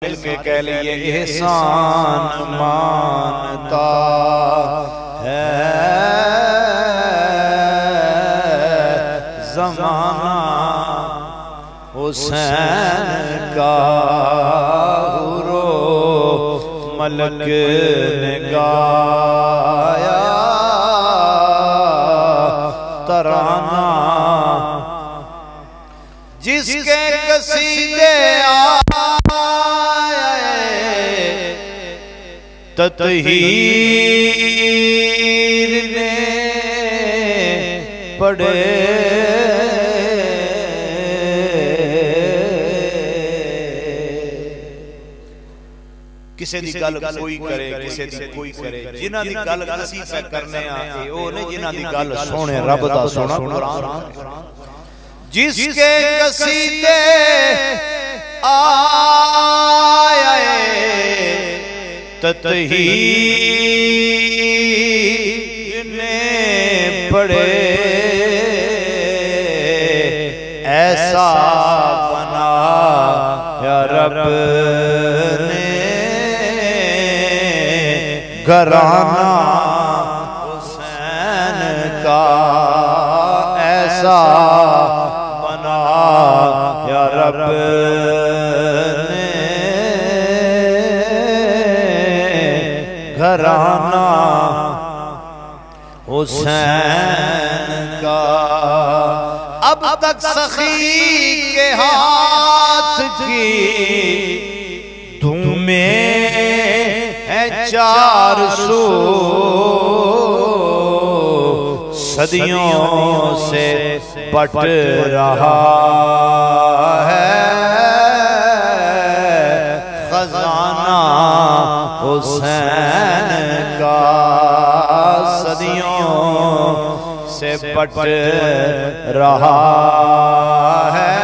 مل کے کہہ لیے احسان مانتا ہے زمانہ حسین کا حورو ملک نے گایا ترانہ جس کے قصیدے تطہیر نے پڑھے کسے دی گل کوئی کرے کسے دی کوئی کرے جنہ دی گل کسی پہ کرنے آئے او نے جنہ دی گل سونے رب دا سونا قرآن جس کے قصیدے آئے تطہیر نے پڑھے ایسا بنا یا رب نے گھرانہ حسین کا ایسا بنا یا رب گھرانہ حسین کا اب تک سخی کے ہاتھ کی تمہیں ہے 400 صدیوں سے پٹ رہا ہے خزانہ حسین کا صدیوں سے پٹ رہا ہے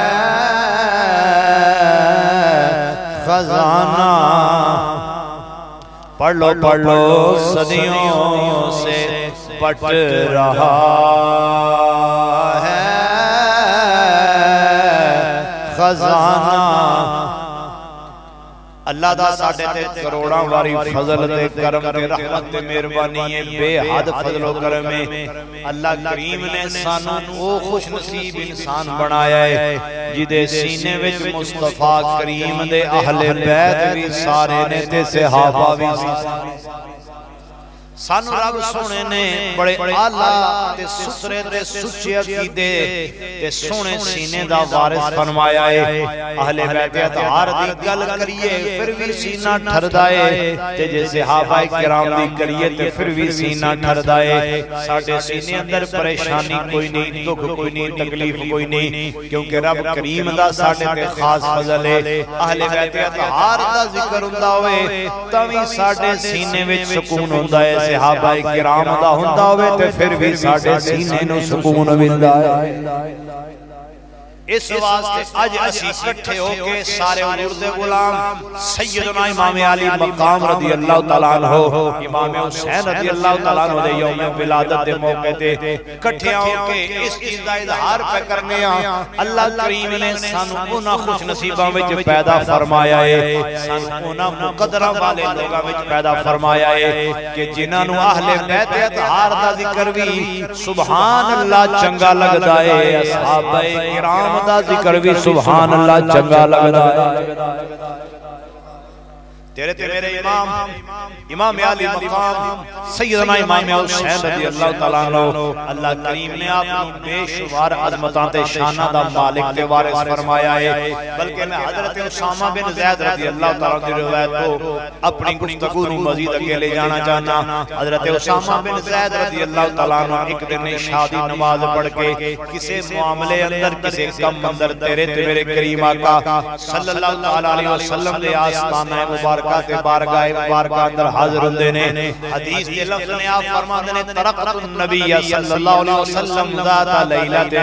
خزانہ پڑھ لو صدیوں سے پٹ رہا ہے خزانہ اللہ دا ساڑھے تے کروڑاں واری فضل تے کرم تے رحمت تے مہربانی ہے بے حد فضل و کرم ہے اللہ کریم نے سانوں او خوش نصیب انسان بنایا ہے جدے سینے وچ مصطفیٰ کریم دے اہل بیت بھی سارے نے تے صحابہ بھی سانو رب سونے نے بڑے آلہ تے سترے تے سچے عقیدے تے سونے سینے دا وارث فرمایا ہے اہل بیت اطہار دی گل کریے پھر بھی سینہ ٹھردائے تے جے صحابہ کرام دی کریے تے پھر بھی سینہ ٹھردائے ساڑھے سینے اندر پریشانی کوئی نہیں دکھ کوئی نہیں تکلیف کوئی نہیں کیونکہ رب کریم دا ساڑھے تے خاص فضل ہے اہل بیت اطہار دا ذکر ہندہ ہوئے تاوی ساڑھے سینے وچ سکون ہندہ ہے صحابہ کرام دا ہندہ ہوئے تے پھر بھی ساڑھے سینے نو سکون ملدا ہے اس واسطے اج اسی اکٹھے ہو کے سارے مرد غلام سیدنا امام علی مقام رضی اللہ تعالیٰ عنہ امام حسین رضی اللہ تعالیٰ عنہ دے یوم ولادت دے موقع تے اکٹھے ہو کے اس چیز دا اظہار پہ کرنے اللہ کریم نے سانو انہاں خوش نصیباں وچ پیدا فرمایا ہے سانو انہاں مقدراں والے لوگاں وچ پیدا فرمایا ہے کہ جنہاں نو اہل بیت اطہار دا ذکر بھی سبحان اللہ چنگا لگدا ہے اصحابہ کرام دا ذکر بھی سبحان اللہ چنگا لگدا ہے تیرے تے میرے امام علی مقام سیدنا امام حسین رضی اللہ تعالیٰ عنہ اللہ کریم نے آپ کو بے شمار عظمتاں تے شانہ دا مالک تے وارث فرمایا ہے بلکہ میں حضرت اسامہ بن زید رضی اللہ تعالیٰ عنہ کی روایت کو اپنی گفتگو نو مزید اگے لے جانا چاہنا حضرت اسامہ بن زید رضی اللہ تعالیٰ عنہ ایک دن شادی نماز پڑھ کے کسے معاملے اندر کسے کم اندر تیرے تے میرے کریم آقا صلی اللہ علیہ وسلم دے آستانہ مبارک مبارکہ تے بارگاہ مبارکہ اندر حاضر ہوندے نے حدیث کے لفظ نے آپ فرماندے نے ترقت النبی صلی اللہ علیہ وسلم ذات لیلۃ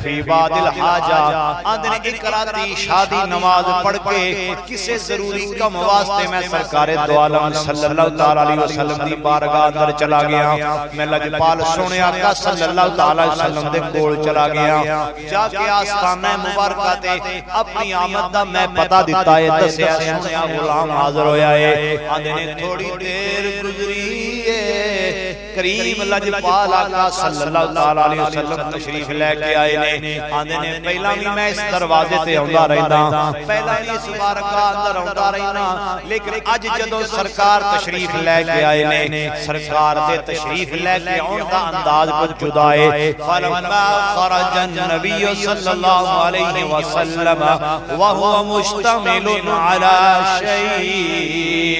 فی بعض الحاجہ آندے نے ایک راتی شادی نماز پڑھ کے کسے ضروری کم واسطے میں سرکار دو عالم صلی اللہ علیہ وسلم دی بارگاہ اندر چلا گیا میں لجپال سونے آقا صلی اللہ علیہ وسلم دے کول چلا گیا جا کے آستانہ مبارکہ تے اپنی آمد دا میں پتہ دیتا ہے دسیا سونے غلام حاضر ہویا ہے آندے نے تھوڑی دیر گزری ہے کریم لجپال آقا صلی اللہ علیہ وسلم تشریف لے کے آئے نے آندے نے پہلا بھی میں اس دروازے تے ہوندا رہندا پہلا بھی اس بارگاہ اندر ہوندا رہنا لیکن اج جدوں سرکار تشریف لے کے آئے نے سرکار دے تشریف لے کے آن دا انداز کچھ جدا ہے فلما خرج النبی صلی اللہ علیہ وسلم وهو مشتمل على شيء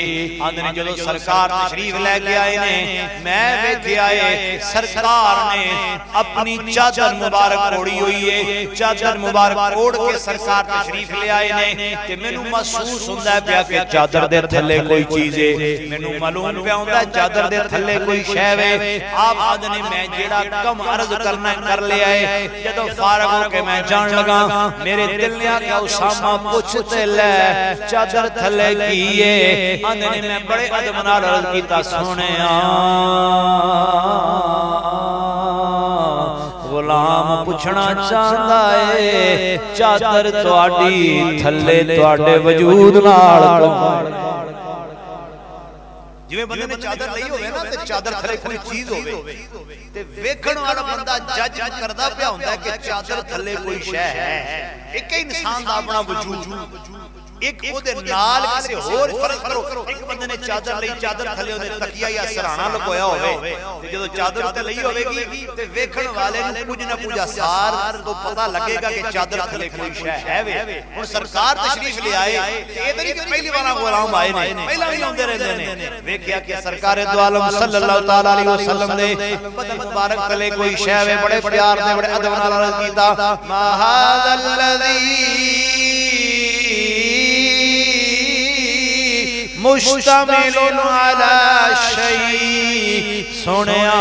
آندے نے جدوں سرکار تشریف لے کے آئے نے میں ویکھے آئے سرکار نے اپنی چادر مبارک اوڑی ہوئی ہے چادر مبارک اوڑ کے سرکار تشریف لے آئے نے کہ مینوں محسوس ہوندا ہے پیا کہ چادر دے تھلے کوئی چیز ہے مینوں معلوم پیا ہوندا ہے چادر دے تھلے کوئی شے ہے آپ آندے نے میں جیڑا کم عرض کرنا کر لیا ہے جدوں فارغ ہو کے میں جان لگا میرے دل نے آکھیا اسامہ پوچھتے لے چادر تھلے کی ہے آندے نے میں بڑے ادب نال عرض کیتا سونیا غلام پوچھنا چاہتا ہے چادر تواڈی تھلے تواڈے وجود نال جویں بندے نے چادر لئی ہوئے نا تے چادر تھلے کوئی چیز ہوئے تے ویکھن والا بندہ جج کردا پیا ہوندا ہے کہ چادر تھلے کوئی شے ہے ایک انسان دا اپنا وجود ایک او دے نال کسے ہور فرض کرو ایک بندے نے چادر لئی چادر تھلے اودے تکیہ یا سرہانا لگویا ہوئے تے جدوں چادر تے لئی ہوے گی تے ویکھن والے نوں کچھ نہ کچھ اثار تو پتہ لگے گا کہ چادر تھلے کوئی شے ہے وے ہن سرکار تشریف لے آئے تے ادھر ہی پہلی والا غلام آئے نے پہلا بھی ہوندے رہندے نے ویکھیا کہ سرکار دو عالم صلی اللہ تعالی علیہ وسلم دے بدن مبارک تلے کوئی شے وے بڑے پیار دے بڑے ادب نال عرض کیتا ما ھذا الذی مشتمل علی شیء سونیا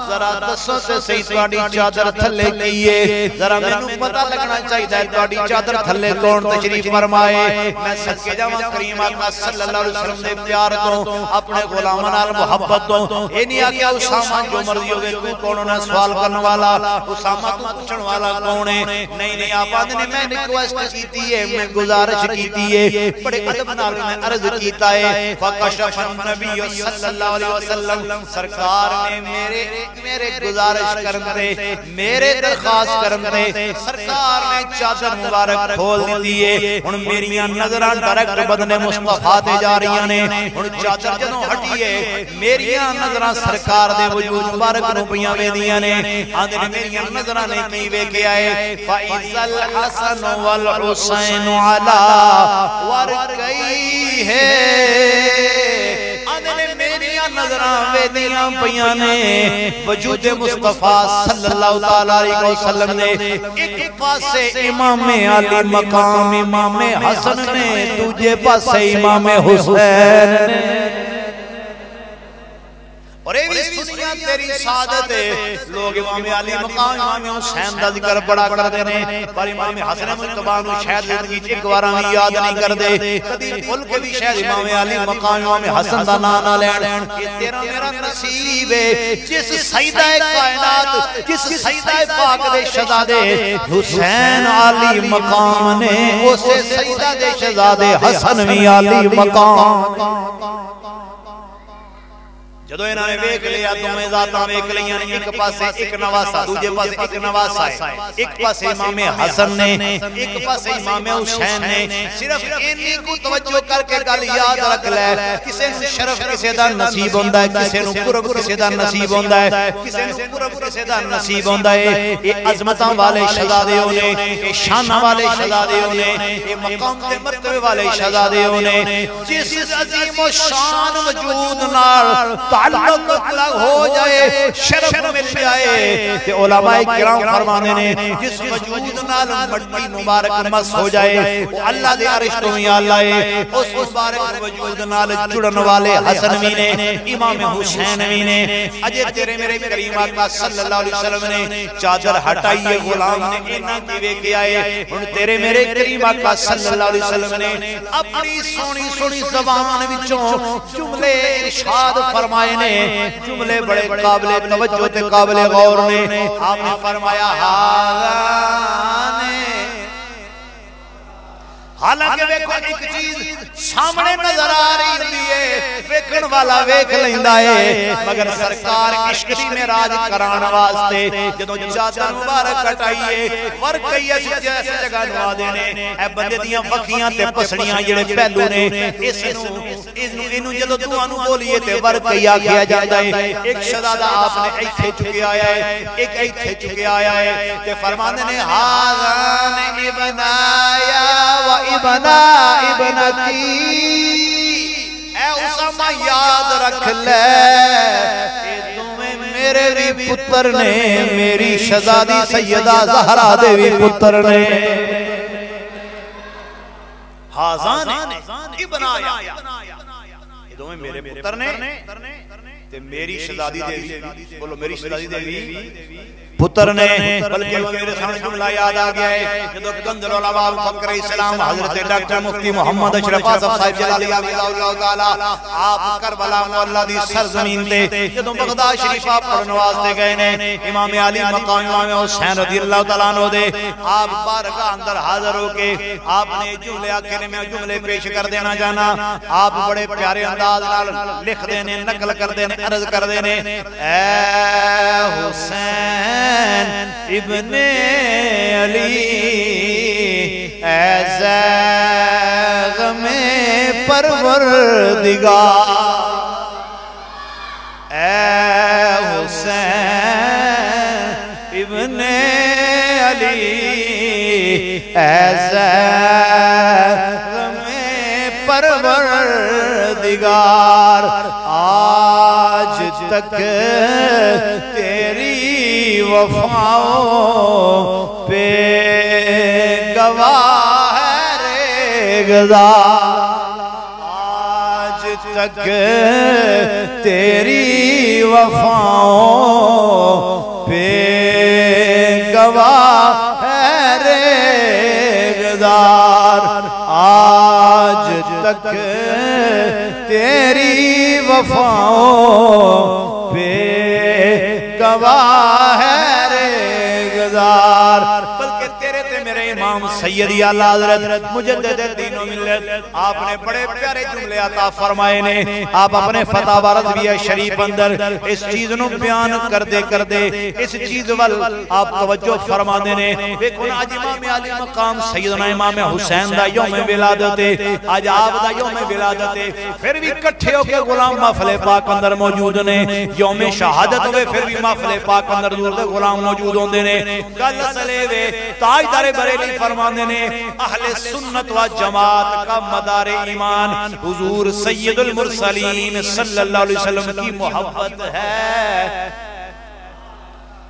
ذرا دسو تے صحیح تواڈی چادر تھلے کیے ذرا مینوں پتہ لگنا چاہیدا ہے تواڈی چادر تھلے کون تشریف فرمائے میں صدقے جاواں کریم آقا صلی اللہ علیہ وسلم دے پیار تو اپنے غلاماں نال محبت تو اے نہیں آکھیا اسامہ جو مرضی ہوے تو کون ہے سوال کرن والا اسامہ تو پوچھن والا کون ہے نہیں نہیں آپ نے میں ریکویسٹ کیتی ہے میں گزارش کیتی ہے بڑے ادب نال میں عرض کیتا ہے فکشف النبی صلی اللہ علیہ وسلم سرکار نے میرے گزارش کرنے میرے درخواست کرنے سرکار نے چادر مبارک کھول دیئے ان میریاں نظران ڈائریکٹ بدن مصطفیٰ تے جا رہی نے ان چادر جنوں ہٹیے میریاں نظران سرکار دے وجود مبارک نو پیاں وے دیاں نے آندے نے میریاں نظران نے کی وے کے آئے فَإِذَ الْحَسَنُ وَالْحُسَيْنُ عَلَىٰ وَرْقَيْهِ آندے نے میریاں نظران وے دیاں پیاں نے وجود مصطفیٰ صلی اللہ علیہ وسلم نے ایک پاسے امام علی مقام امام حسن نے دوجے پاسے امام حسین نے اور اے بھی سنیاں تیری سعادت ہے لوگ امام علی مقام امام حسین دا ذکر بڑا کر دے نے پر امام حسن مجتبی نو شاید زندگی ایک بار بھی یاد نہیں کر دے کبھی بھول کے بھی شاید امام علی مقام امام حسن دا نام نہ لین یہ تیرا میرا نصیب ہے جس سیدہ کائنات جس سیدہ پاک دے شہزادے حسین علی مقام نے اسے سیدہ دے شہزادے حسن بھی علی مقام جدو انہوں نے ویک لیا دومیں ذاتاں ویک لیا ایک پاسے ایک نواسا دوجے پاسے ایک نواسا ہے ایک پاسے امام حسن نے ایک پاسے امام حسین نے صرف انہی کو توجہ کر کے گل یاد رکھ لے کسے نو شرف کسے دا نصیب ہوندا ہے کسے نو قرب کسے دا نصیب ہوندا ہے کسے نو قرب کسے دا نصیب ہوندا ہے یہ عظمتاں والے شہزادے ہونے یہ شاناں والے شہزادے ہونے یہ مقام تے مرتبے والے شہزادے ہونے جس عظیم و شان وجود نال تعلق ہو جائے شرف مل جائے تے علماء کرام فرمانے نے جس وجود نال مٹی مبارک مس ہو جائے وہ اللہ دے عرش تو ہی اللہ ہے اس مبارک وجود نال جڑن والے حسن بھی نے امام حسین بھی نے اجے تیرے میرے کریم آقا صلی اللہ علیہ وسلم نے چادر ہٹائیے غلام نے اینا دیوے کیا ہے ان تیرے میرے کریم آقا صلی اللہ علیہ وسلم نے اپنی سونی سونی زبان وچوں جملے ارشاد فرمائے نے جملے بڑے قابل توجہ تے قابل غور نے آپ نے فرمایا حالانکہ ویکھو ایک چیز سامنے نظر آ رہی ہوندی ہے ویکھن والا ویکھ لیندا ہے مگر سرکار عشق دی معراج کران واسطے جدوں چادر مبارک ہٹائیے ورکئی اس جگہ نوا دینے اے بندے دیاں وکھیاں تے پسڑیاں جڑے پہلو نے اس نو جدوں دعا نو بولیے تے ورکئی آکھیا جاندا ہے ایک شہزادہ آپ نے ایتھے چکے آیا ہے ایک ایتھے چکے آیا ہے تے فرماندے نے ہاذان ابنایا و ابنا ابنتی اے اسامہ یاد رکھ لے کہ تمہیں میرے بھی پتر نے میری شہزادی سیدہ زہرا دے بھی پتر نے ہاذان ابنایا یہ دونوں میرے پتر نے تے میری شہزادی دے بھی بولو میری شہزادی دے بھی پتر نے بلکہ میرے سامنے جملہ یاد آ گیا ہے جدو کنزل العلماء فقر اسلام حضرت ڈاکٹر مفتی محمد اشرف آصف صاحب جلالی اللہ تعالیٰ آپ کربلا مولا دی سرزمین دے جدو بغداد شریف آپ پڑھنے واسطے گئے نے امام علی مقام امام حسین رضی اللہ تعالیٰ عنہ دے آپ بارگاہ اندر حاضر ہو کے آپ نے جملے آخر میں جملے پیش کر دینا جانا آپ بڑے پیارے انداز لکھ دینے نقل کر دینے عرض کر دینے اے حسین ابن علی اے زغم پروردگار اے حسین ابن علی اے زغم پروردگار آج تک تیری وفاؤں پہ گواہ ہے ریگزار آج تک تیری وفاؤں پہ گواہ ہے ریگزار آج تک تیری وفاؤں پہ گواہ ہے ریگزار بلکہ تیرے تے میرے امام سیدی اعلی حضرت مجدد دین و ملت آپ نے بڑے پیارے جملے عطا فرمائے نے آپ اپنے فتح رضویہ شریف اندر اس چیز نو بیان کر دے اس چیز وال آپ توجہ فرما دینے دیکھو آج امام علی مقام سیدنا امام حسین دا یوم ولادت آج آپ دا یوم ولادت پھر بھی کٹھے ہو کے غلام محفل پاک اندر موجود نے یوم شہادت ہوئے پھر بھی محفل پاک اندر غلام موجود ہوندے نے گل سلے وے تاجدار بریلی فرماندے نے اہل سنت و جماعت کا مدار ایمان حضور سید المرسلین صلی اللہ علیہ وسلم کی محبت ہے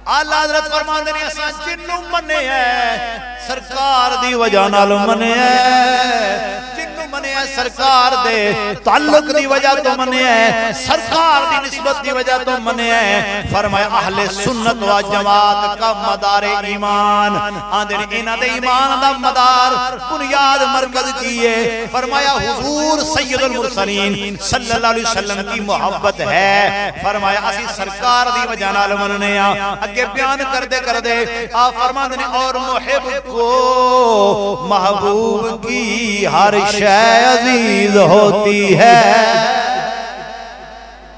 آلہ حضرت فرماندے نے ایسا جنوں منے ہے سرکار دی وجہ نال منے ہے منے ہے سرکار دے تعلق دی وجہ تو منے ہے سرکار دی نسبت دی وجہ تو منے ہے فرمایا اہل سنت و جماعت کا مدار ایمان آندھے انہ دے ایمان دا مدار بنیاد مرکز کیے فرمایا حضور سید المرسلین صلی اللہ علیہ وسلم کی محبت ہے فرمایا اسی سرکار دی وجہ نال مننے اگے بیان کر دے آپ فرماندے نے اور محب کو محبوب کی ہر شے عزیز ہوتی ہے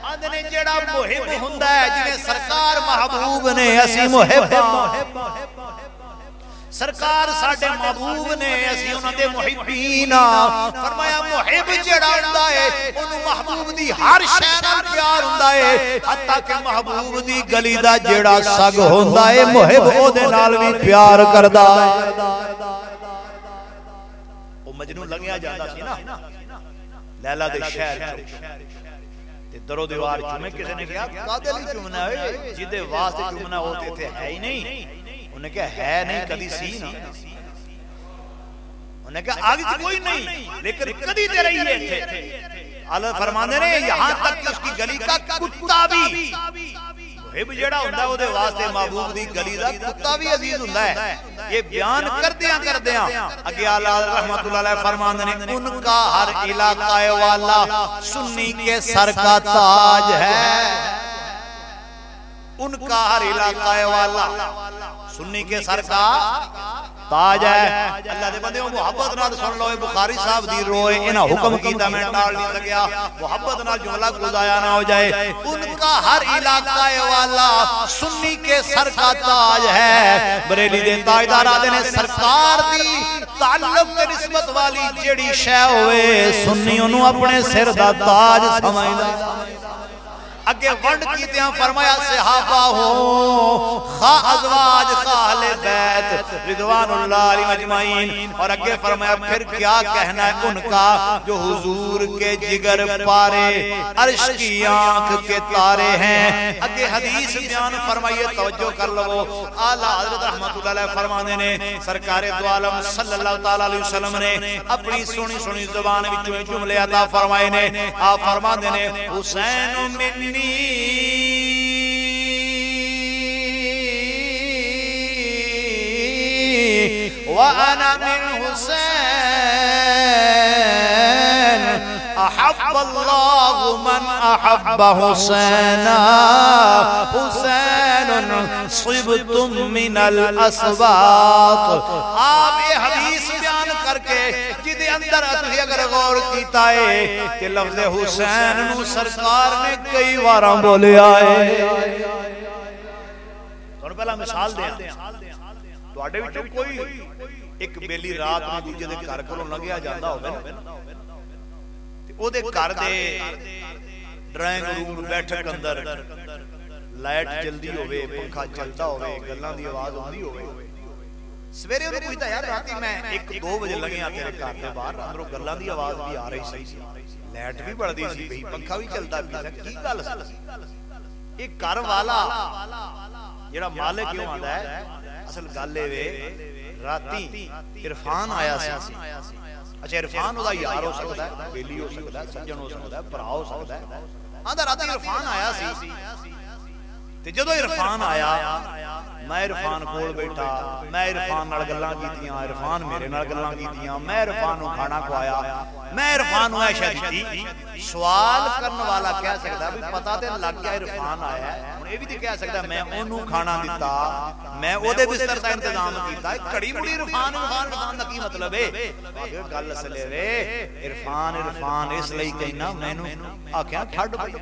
آدھنے جڑا محب ہندہ ہے جنہیں سرکار محبوب نے اسی محب سرکار ساڑھے محبوب نے اسی انہوں دے محبین فرمایا محب جڑا ہندہ ہے انہوں محبوب دی ہر شہرہ پیار ہندہ ہے حتیٰ کہ محبوب دی گلی دا جڑا سگ ہندہ ہے محب او دے نال بھی پیار کردہ مجنون لگیا جاندہ سی نا لیلہ دے شہر درو دیوار چومے کسی نے کہا قادل ہی چومنا ہے جدے واسطے چومنا ہوتے تھے ہے ہی نہیں انہیں کہا ہے نہیں کدی سی نا انہیں کہا آگے سے کوئی نہیں لیکن کدی دے رہی ہے تھے اللہ فرمانے نے یہاں تک کہ اس کی گلی کا کتا بھی محب جڑا ہوندہ ہے وہ دے واسطے محبوب دی گلی دا کتا بھی عزیز ہوندہ ہے یہ بیان کر دیا اگے آلہ رحمت اللہ علیہ فرمانے نے ان کا ہر علاقہ والا سنی کے سر کا تاج ہے ان کا ہر علاقہ والا سنی کے سر کا تاج ہے اللہ دے بندے محبت نال سن لو بخاری صاحب دی روئے انہا حکم کیتا میں ٹال نہیں سکیا محبت نال جملہ کو ضائع نہ ہو جائے ان کا ہر علاقہ والا سنی کے سر کا تاج ہے بریلی دے تاجدار آدھے نے سرکار دی تعلق کے نسبت والی جڑی شے ہوئے سنی انہوں اپنے سر دا تاج سمجھدا اگے ونڈ کیتے ہیں فرمایا صحابہ ہو خواہ ازواج خواہ اہل بیت رضوان اللہ علیہ مجمعین اور اگے فرمایا پھر کیا کہنا ہے ان کا جو حضور کے جگر پارے عرش کی آنکھ کے تارے ہیں اگے حدیث بیان فرمائیے توجہ کر لو اعلیٰ حضرت رحمت اللہ علیہ فرمانے نے سرکار دو عالم صلی اللہ تعالیٰ علیہ وسلم نے اپنی سنی زبان وچوں جملے عطا فرمائے نے آپ فرمانے نے حسین منی وأنا من حسين أحب الله من أحب حسينا حسين صبتم من الأسباط آپ یہ حدیث بیان کر کے جدے اندر اتنی اگر غور کیتا ہے کہ لفظ حسین نو سرکار نے کئی واراں بولے آئے اور پہلا مثال دیں تو آڈے وچوں کوئی ایک بیلی رات میں دوجہ دے گھر کولوں لگیا جاندا ہوے نا او دے گھر دے ڈرائنگ روم بیٹھک اندر لائٹ جلدی ہوے پنکھا چلدا ہوے گلاں دی آواز ہوندی ہوے سویرے انہوں پوچھتا یار راتی میں 1-2 بجے لگے آتے رہے گھر دے باہر اندروں گلاں دی آواز بھی آ رہی سی لائٹ بھی بڑھ دی سی بھئی پنکھا بھی چلدا بھی سی کی گل سی ایک گھر والا جڑا مالک کیوں آندا ہے اصل گالے وے راتی عرفان آیا سی اچھا عرفان ہوتا یار ہو سکتا ہے بیلی ہو سکتا ہے سجن ہو سکتا ہے پرا ہو سکتا ہے آدھا راتی عرفان آیا سی تے جدو عرفان آیا میں عرفان کول بیٹھا میں عرفان نال گلاں کیتیاں عرفان میرے نال گلاں کیتیاں میں عرفان نو کھانا کھوایا میں عرفان نو عائشہ دتی سوال کرنے والا کہہ سکتا ہے پتہ تے لگ گیا عرفان آیا ہے ہن اے بھی تے کہہ سکتا ہے میں اونوں کھانا دتا میں او دے بستر دا انتظام کیتا کڑی مڑی عرفان دا کی مطلب ہے گل اصلے وے عرفان اس لئی کہنا مینوں آکھیا ٹھڈ پئی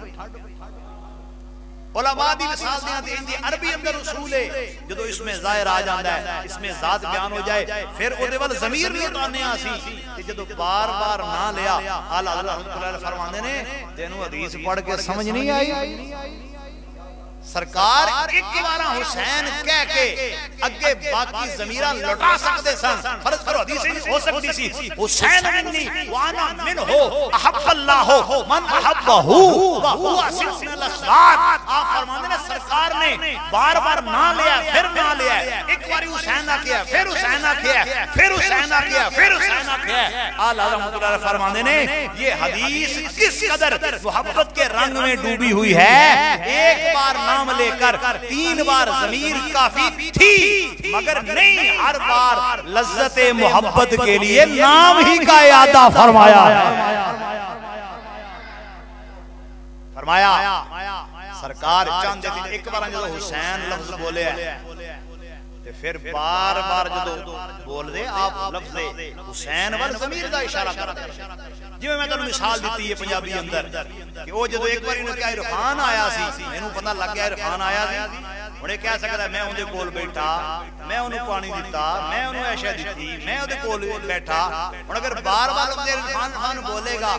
علماء دی مثال دیاں دی اندی عربی اندر اصول ہے جدو اس میں ظاہر آ جاندا ہے اس میں ذات بیان ہو جائے پھر او دے ول ضمیر نہیں اتارنے آسی تے جدو بار بار نہ لیا اعلی حضرت رحمتہ اللہ علیہ فرماندے نے تینوں حدیث پڑھ کے سمجھ نہیں آئی سرکار ایک بارہ حسین کہہ کے اگے باقی ضمیرہ لٹا سکتے سن فرض کرو حدیث ہو سکتی سی حسین منی وانا من ہو احب اللہ ہو من احبہ وہو سلسل الاسرار آپ فرماندے نے سرکار نے بار بار نہ لیا پھر نہ لیا ایک باری حسین نہ کیا پھر حسین نہ کیا پھر حسین نہ کیا پھر حسین نہ کیا اعلیٰ رحمت اللہ فرماندے نے یہ حدیث کس قدر محبت کے رنگ میں ڈوبی ہوئی ہے ایک بار نام لے کر 3 بار ضمیر کافی تھی مگر نہیں ہر بار لذت محبت کے لیے نام ہی کا اعادہ فرمایا سرکار چاند دن ایک بار جدو حسین لفظ بولے ہیں پھر بار بار جدو بول دے آپ لفظ حسین ور ضمیر دا اشارہ کرتے جو میں تمہیں مثال دیتی ہے پنجابی اندر کہ وہ جدو ایک بار انہوں کیا عرفان آیا سی میں نوں پتہ لگ گیا عرفان آیا سی انہیں کہہ سکتا ہے میں انہیں کول بیٹھا میں انہیں پانی دیتا میں انہیں عائشہ دیتی میں انہیں کول بیٹھا اور اگر بار بار انہیں عرفان خان بولے گا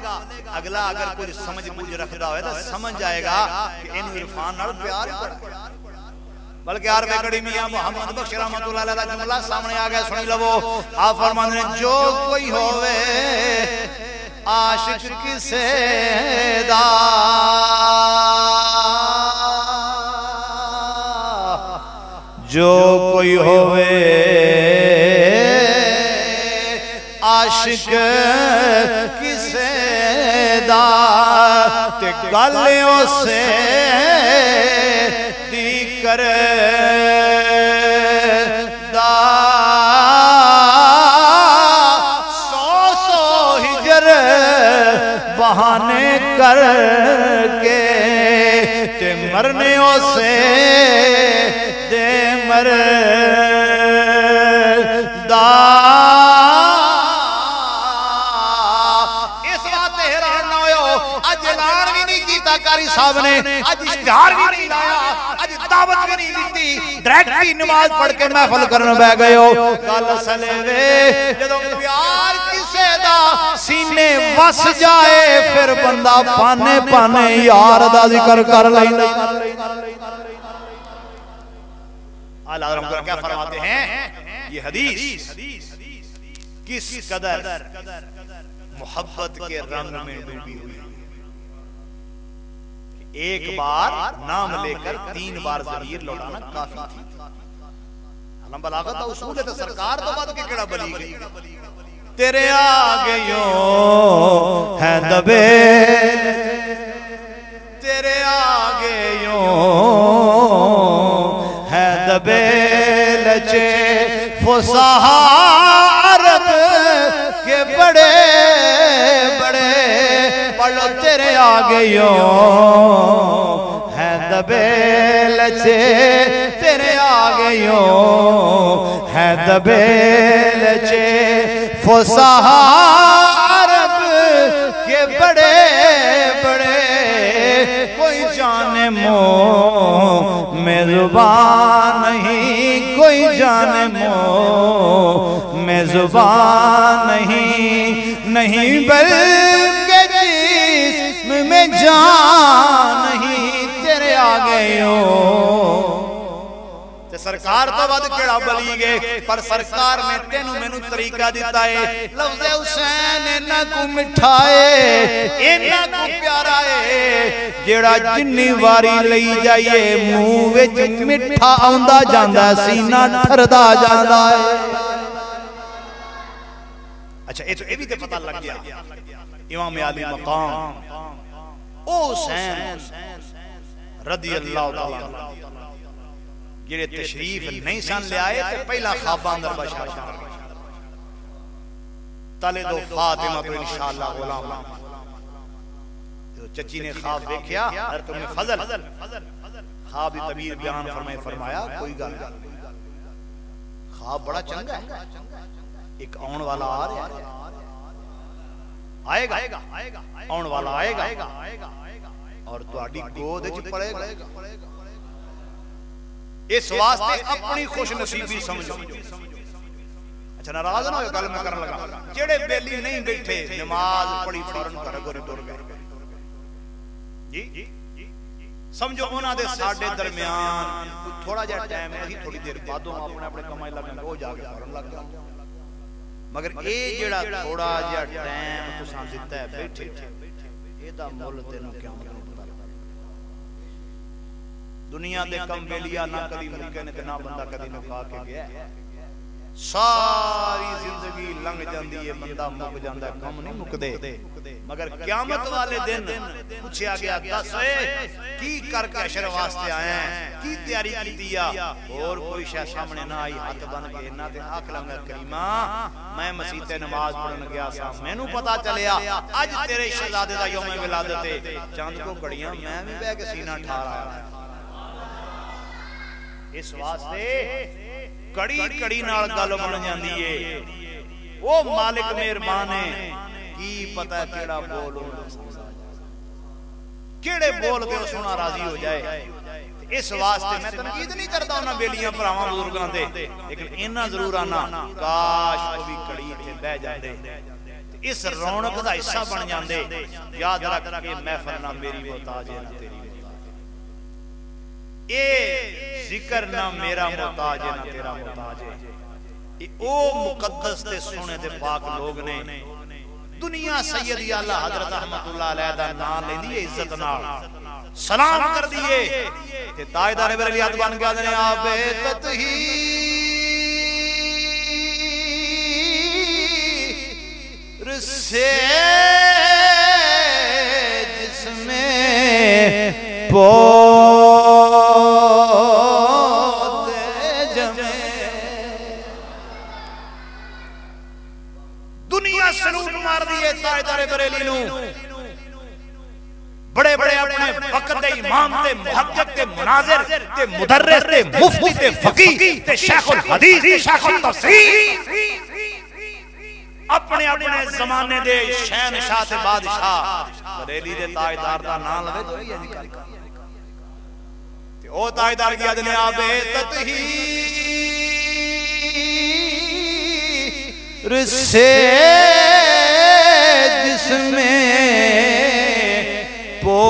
اگلا اگر کوئی سمجھ بوجھ رکھتا ہوئے تو سمجھ جائے گا کہ انہیں عرفان نال پیار ہی پڑا بلکہ عربِ کڑی میاں محمد بخش رحمت اللہ علیہ جملہ سامنے آگیا سنی لو آپ فرمانے جو کوئی ہوئے عاشق کسے دا جو کوئی ہوئے عاشق کسے دا تے گلیوں سے دی کر دا سو ہجر بہانے کر کے تے مرنیوں سے دے مردا کاری صاحب نے آج اشتہار بھی نہیں لایا آج دعوت بھی نہیں دیتی ڈائریکٹلی نماز پڑھ کے محفل کرنے بہ گئے ہو گل سلیوے جدوں پیار کسے دا سینے وس جائے پھر بندہ پانے پانے یار دا ذکر کر لیندا اعلیٰ حضرت کیا فرماتے ہیں یہ حدیث کس قدر محبت کے رنگ میں ڈوبی ہوئی ایک بار نام لے کر 3 بار ضمیر لوٹانا کافی تھی علم بلاغت دا اصول ہے تو سرکار تو بات کے کڑا بلی گئی تیرے آگے یوں ہے دبے تیرے آگے یوں ہے دبے لچے فسہا عرب کے بڑے بڑے پڑھو تیرے آگے یوں ہے دبے لچے تیرے آگے یوں ہے دبے لچے فسہا عرب کے بڑے بڑے کوئی جانے منہ میں زبان نہیں کوئی جانے منہ میں زبان نہیں بلکہ جسم میں جان نہیں تیرے آگے ہو سرکار تو بات کڑا بلی گے پر سرکار نے تینوں میں نو طریقہ دیتا ہے لفظ حسین انہاں کو مٹھائے انہاں کو پیارا ہے جیڑا جنی واری لئی جائیے منہ وچ مٹھا آندا جاندا سینہ ٹھردا جاندا ہے اچھا یہ بھی تے پتہ لگ گیا امام علی مقام او حسین رضی اللہ تعالیٰ جڑے تشریف نہیں سن لے آئے تے پہلا خواباں در بشارت تلے دو فاطمہ تو انشاءاللہ غلام چچی نے خواب دیکھیا حضرت ام فضل خواب تعبیر بیان فرمایا کوئی گل خواب بڑا چنگا ہے ایک آن والا آ رہا ہے آئے گا آن والا آئے گا اور تہاڈی گود وچ پڑے گا اس واسطے اپنی خوش نصیبی سمجھو اچھا ناراض نہ ہو گل میں کرن لگا جڑے بیلی نہیں بیٹھے نماز پڑھی فوراً گھر گورے ٹر گئے جی سمجھو انہاں دے ساڈے درمیان تھوڑا جہا ٹائم ہے تھوڑی دیر بعد اپنے اپنے کمائی لگے وہ جا کے فوراً لگ گیا مگر اے جڑا تھوڑا جہا ٹائم تساں دتا ہے بیٹھے اے دا مول تینوں کیا دنیا دے کم بیلیا نہ کدی مکے نے نہ بندہ کدی مکا کے گیا ساری زندگی لنگ جاندی ہے بندہ مک جاندا ہے کم نہیں مکدے مگر قیامت والے دن پوچھیا گیا دس کی کر کے حشر واسطے آئے ہیں کی تیاری کیتی اور کوئی شے سامنے نہ آئی ہاتھ بن کے نہ تے آکھ لگا کریمہ میں مسجد تے نماز پڑھن گیا سا مینوں پتہ چلیا اج تیرے شہزادے دا یوم ولادت ہے چاند کو گھڑیاں میں بھی بیٹھ کے سینہ ٹھار آیا اس واسطے کڑی کڑی نال گل بن جاندی ہے وہ مالک مہربان ہے کی پتہ کیڑا بول کیڑے بول کے سونا راضی ہو جائے اس واسطے میں تنقید نہیں کرتا انہاں بیلیاں بھراواں بزرگاں تے لیکن انہاں ضرور آنا کاش وہ بھی کڑی تے بہ جاندے اس رونق دا حصہ بن جاندے یاد رکھ کے محفل نہ میری محتاج ہے نہ تیری اے ذکر نہ میرا محتاج ہے نہ تیرا محتاج ہے او مقدس تے سونے دے پاک لوگ نے دنیا سیدی اعلی حضرت احمد اللہ علیہ دا نام لے دیئے عزت نال سلام کر دیئے تے تاجدار بریلیات بن گیا دنے آب تطہیر سے جس میں پودے جمے دنیا سلوٹ مار دیئے تاجدار بریلی نو بڑے بڑے اپنے وقت دے امام تے محقق تے مناظر تے مدرس تے مفتی تے فقیہ تے شیخ الحدیث تے شیخ التفسیر اپنے اپنے زمانے دے شہنشاہ تے بادشاہ بریلی دے تاجدار دا نام لوے تو یہ نکل تے او تاجدار کیا دنے آب تطہیر سے جس میں پودے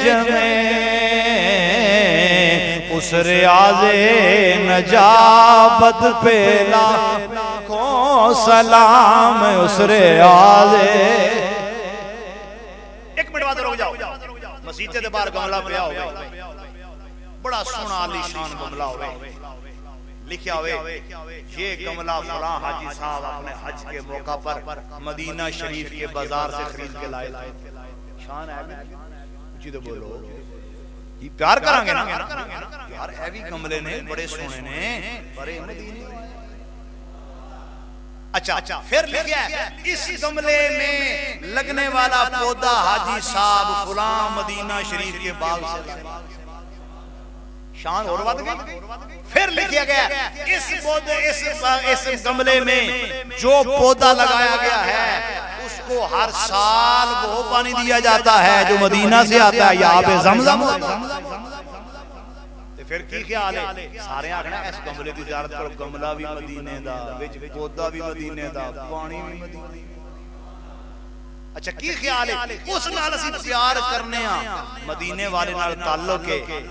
جمے اس ریاض نجابت پہ لاکھوں سلام اس ریاض ایک منٹ بعد رک جاؤ مسیطے دے بار گملہ پیا ہوئے بڑا سونا علی شان گملہ ہوئے لکھیا ہوئے یہ گملہ فلاں حاجی صاحب اپنے حج کے موقع پر مدینہ شریف کے بازار سے خرید کے لائے شان ہے جی تو بولو یہ پیار کرانگے نا یار ایوی گملے نے بڑے سونے نے بڑے مدینے اچھا پھر لکھیا ہے اس گملے میں لگنے والا پودا حاجی صاحب فلاں مدینہ شریف کے باغ سے لائے شان اور بات گئی پھر لکھیا گیا اس گملے میں جو پودا لگایا گیا ہے اس کو ہر سال وہ پانی دیا جاتا ہے جو مدینہ سے آتا ہے یا آب زمزم پھر کی خیال ہے سارے آگنا اس گملے کی زیارت کرو گملہ بھی مدینے دا پودا بھی مدینے دا پانی بھی مدینے دا اچھا کی خیال ہے اس نال اسی پیار کرنے ہاں مدینے والے نال تعلق ہے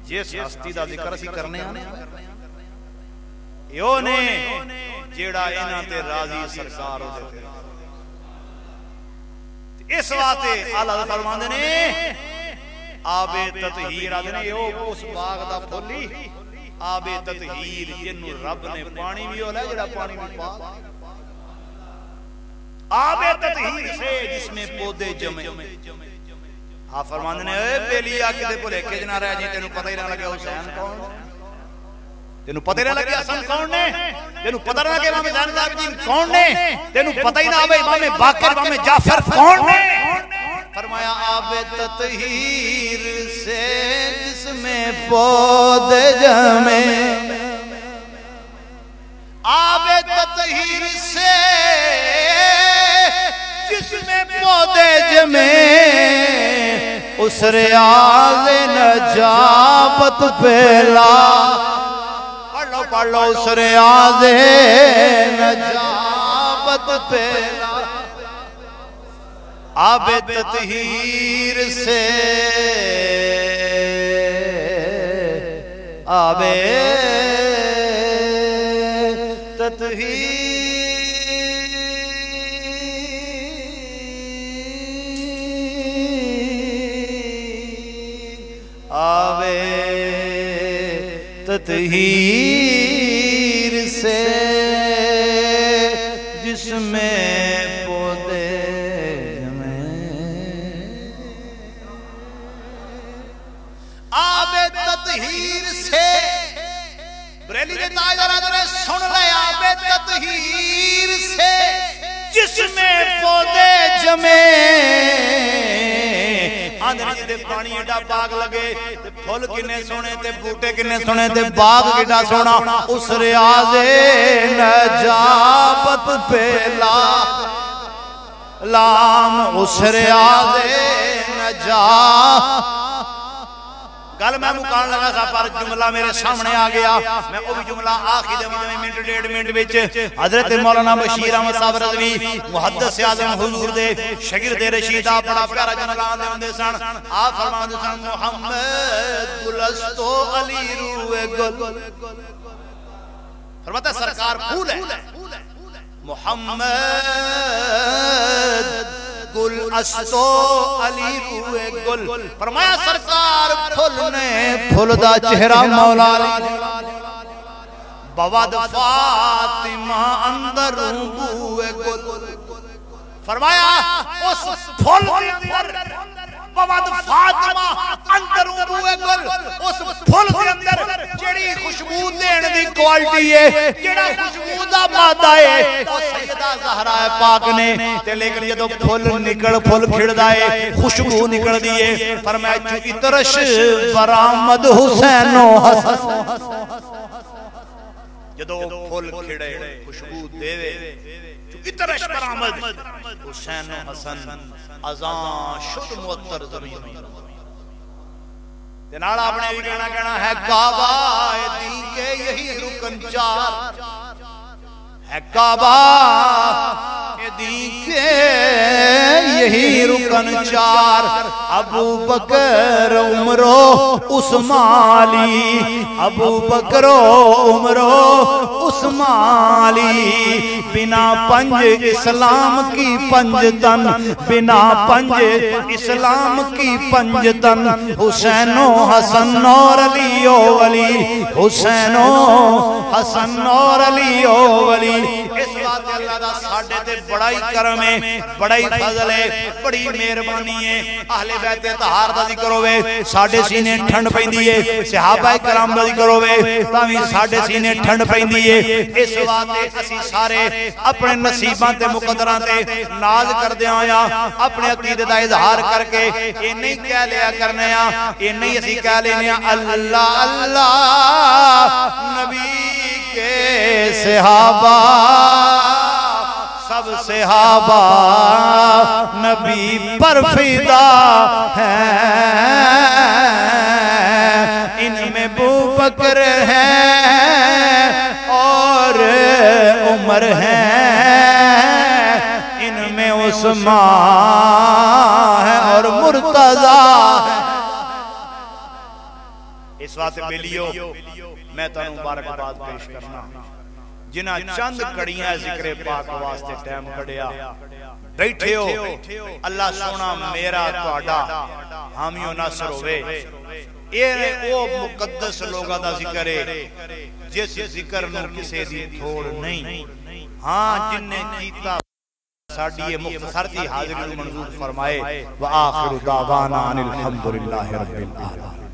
جس ہستی دا ذکر اسی کرنے ہاں یو نے جیڑا اینا تے راضی سرکار ہو دیتے اس واتے اللہ فرمان دینے آب تطہیر آدھنے یو اس باغ دا پھولی آب تطہیر جنو رب نے پانی بھی ہو لے جڑا پانی بھی پاک آب تطہیر سے جس میں پودے جمے آپ فرمان دینے اے پہلی آکے دے پولے کے جنا رہا جی تینو پتہ ہی نہ لگیا حسین کون تینو پتہ ہی نہ لگیا حسن کون نے تینو پتہ نہ لگیا امام زین العابدین کون نے تینو پتہ ہی نہ آبے امام باقر امام جعفر کون نے فرمایا آب تطہیر سے جس میں پودے جمے آب تطہیر سے جس میں پودے جمے اس ریاض نجابت پہلا پڑھ لو اس ریاض نجابت پہلا آب تطہیر سے آب تطہیر آب تطہیر سے جس میں پودے جمے آب تطہیر سے بریلی دے تاجدار نے سن لے آب تطہیر سے جس میں پودے جمے آندھر جی دے پانی ایڈا باغ لگے پھول کنے سونے تے بوٹے کنے سونے تے باغ ایڈا سونا اس ریاض نجابت پہ لام اس ریاض نجابت گل میں مکان لگا تھا پر جملہ میرے سامنے آ گیا میں وہ بھی جملہ آخری دماغ میں منٹ ڈیڑھ منٹ بچ حضرت مولانا بشیر احمد صاحب رضوی محدث اعظم حضور دے شاگرد رشید آپ بڑا پیارا جنگلان دے ہوندے سن آپ فرماندے سن محمد گلستو علی روح گل فرماتا ہے سرکار پھول ہے محمد گل استو علی روئے گل فرمایا سرکار پھل نے پھل دا چہرہ مولا علی بواد فاطمہ اندر بوئے گل فرمایا اس پھل کے اندر بواد فاطمہ اندر بوئے گل اس پھل کے اندر جڑی خوشبو دین دی کوالٹی ہے جڑا خوشبو دا مادہ ہے وہ سیدہ زہرا پاک نے تے لیکن یہ تو پھل نکل پھل کھڑ دائے خوشبو نکل دیئے فرمایا جو اترش برآمد حسین و حسن جدو پھل کھڑے خوشبو دے جو اترش برآمد حسین و حسن ازاں شد معطر زمین جنال آپ نے بھی کہنا ہے کعبہ دین کے یہی رکن چار ہے کعبہ دین کے یہی رکن چار ابو بکر عمر و عثمان علی ابو بکر و عمر و عثمان علی بنا پنج اسلام کی پنج تن بنا پنج اسلام کی پنج تن حسین و حسن اور علی و ولی حسین و حسن اور علی و ولی اس بات اللہ دا ساڑھے تے بڑائی کرم ہے بڑائی فضل ہے بڑی مہربانی ہے اہل بیت طہار دا ذکر ہوئے ساڑھے سینے ٹھنڈ پہندی ہے صحابہ کرام دا ذکر ہوئے تاوی ساڑھے سینے ٹھنڈ پہندی ہے اس بات اسی سارے اپنے نصیبان تے مقدران تے ناز کر دے آیا اپنے عقید دا اظہار کر کے یہ نہیں کہہ لیا کرنے یہ نہیں اسی کہہ لینے اللہ اللہ نبی کے صحابہ سب صحابہ نبی پر فدا ہیں ان میں ابو بکر ہیں اور عمر ہیں ان میں عثمان ہے اور مرتضیٰ ہے اس بات ملیو میں تانوں مبارکباد پیش کرنا جنہ چند کڑیاں ذکر پاک واسطے ٹائم کڑیا بیٹھے ہو اللہ سونا میرا تہاڈا حامی و ناصر ہوئے یہ وہ مقدس لوگاں دا ذکر ہے جس ذکر نو کسے دی تھوڑ نہیں ہاں جن نے کیتا ساڑھی مختصر دی حاضری منظور فرمائے وآخر دعوانا ان الحمدللہ رب العالمین